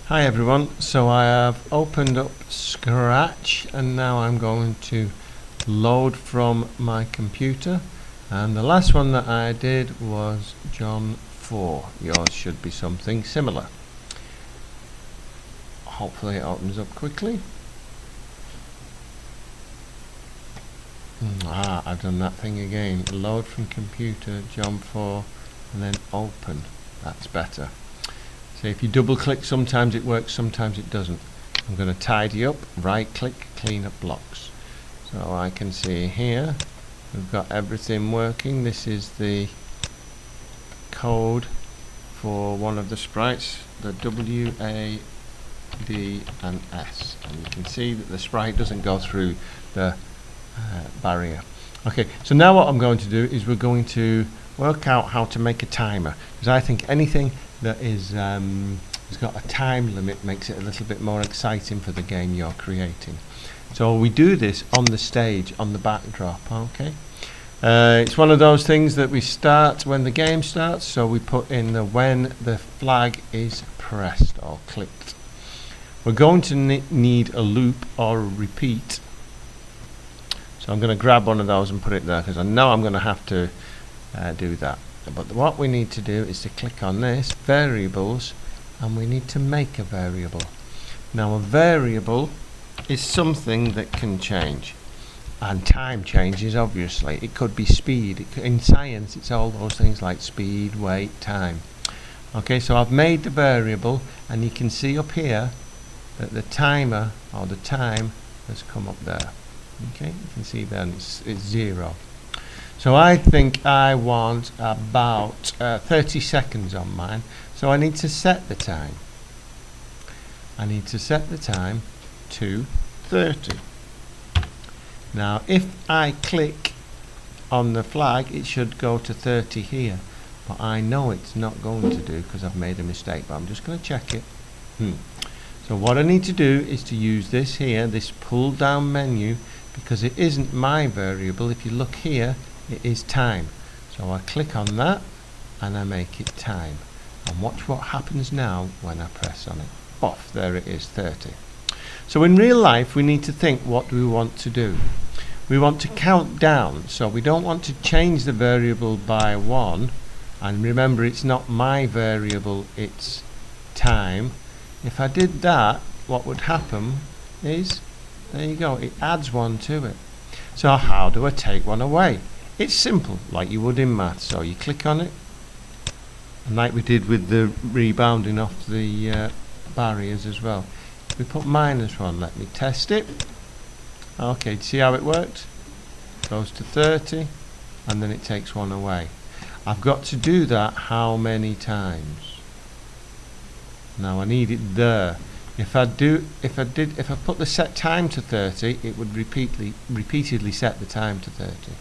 Hi everyone, so I have opened up Scratch and now I'm going to load from my computer, and the last one that I did was John 4. Yours should be something similar. Hopefully it opens up quickly. I've done that thing again. Load from computer, John 4, and then open. That's better. So if you double click, sometimes it works, sometimes it doesn't. I'm going to tidy up, right click, clean up blocks. So I can see here we've got everything working. This is the code for one of the sprites, the W, A, D and S, and you can see that the sprite doesn't go through the barrier. Okay, so now what I'm going to do is we're going to work out how to make a timer, because I think anything that is has got a time limit makes it a little bit more exciting for the game you're creating. So we do this on the stage, on the backdrop. Okay, it's one of those things that we start when the game starts, so we put in the when the flag is pressed or clicked. We're going to need a loop or a repeat, so I'm going to grab one of those and put it there because I know I'm going to have to do that. But what we need to do is to click on this, variables, and we need to make a variable. Now a variable is something that can change, and time changes obviously. It could be speed. In science it's all those things like speed, weight, time. Okay, so I've made the variable and you can see up here that the timer or the time has come up there. Okay, you can see then it's 0. So I think I want about 30 seconds on mine, so I need to set the time. I need to set the time to 30. Now if I click on the flag it should go to 30 here, but I know it's not going to do because I've made a mistake, but I'm just going to check it. So what I need to do is to use this here, this pull down menu, because it isn't my variable. If you look here, it is time. So I click on that and I make it time. And watch what happens now when I press on it. Off, there it is, 30. So in real life we need to think, what do we want to do? We want to count down, so we don't want to change the variable by 1. And remember, it's not my variable, it's time. If I did that, what would happen is, there you go, it adds 1 to it. So how do I take 1 away? It's simple, like you would in maths. So you click on it, and like we did with the rebounding off the barriers as well. We put -1. Let me test it. Okay, see how it worked? Goes to 30, and then it takes 1 away. I've got to do that how many times? Now I need it there. If I put the set time to 30, it would repeatedly set the time to 30.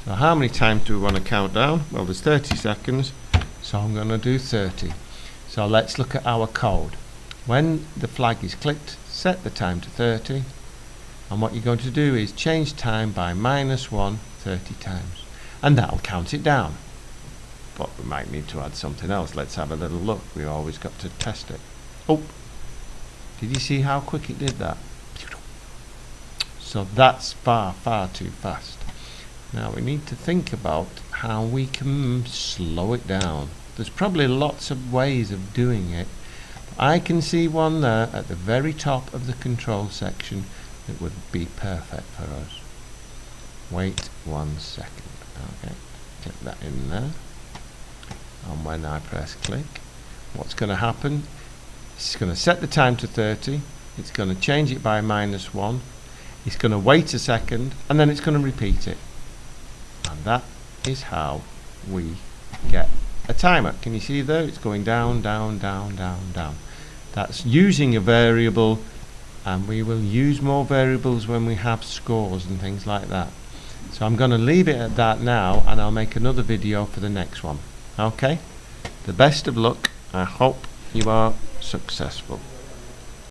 So how many times do we want to count down? Well, there's 30 seconds, so I'm going to do 30. So let's look at our code. When the flag is clicked, set the time to 30, and what you're going to do is change time by -1 30 times, and that'll count it down. But we might need to add something else. Let's have a little look. We've always got to test it. Oh, did you see how quick it did that? So that's far too fast. Now we need to think about how we can slow it down. There's probably lots of ways of doing it. I can see one there at the very top of the control section that would be perfect for us. Wait 1 second. Okay, click that in there. And when I press click, what's going to happen? It's going to set the time to 30. It's going to change it by -1. It's going to wait a second, and then it's going to repeat it. And that is how we get a timer. Can you see there? It's going down, down, down, down, down. That's using a variable, and we will use more variables when we have scores and things like that. So I'm going to leave it at that now, and I'll make another video for the next one. Okay? The best of luck. I hope you are successful.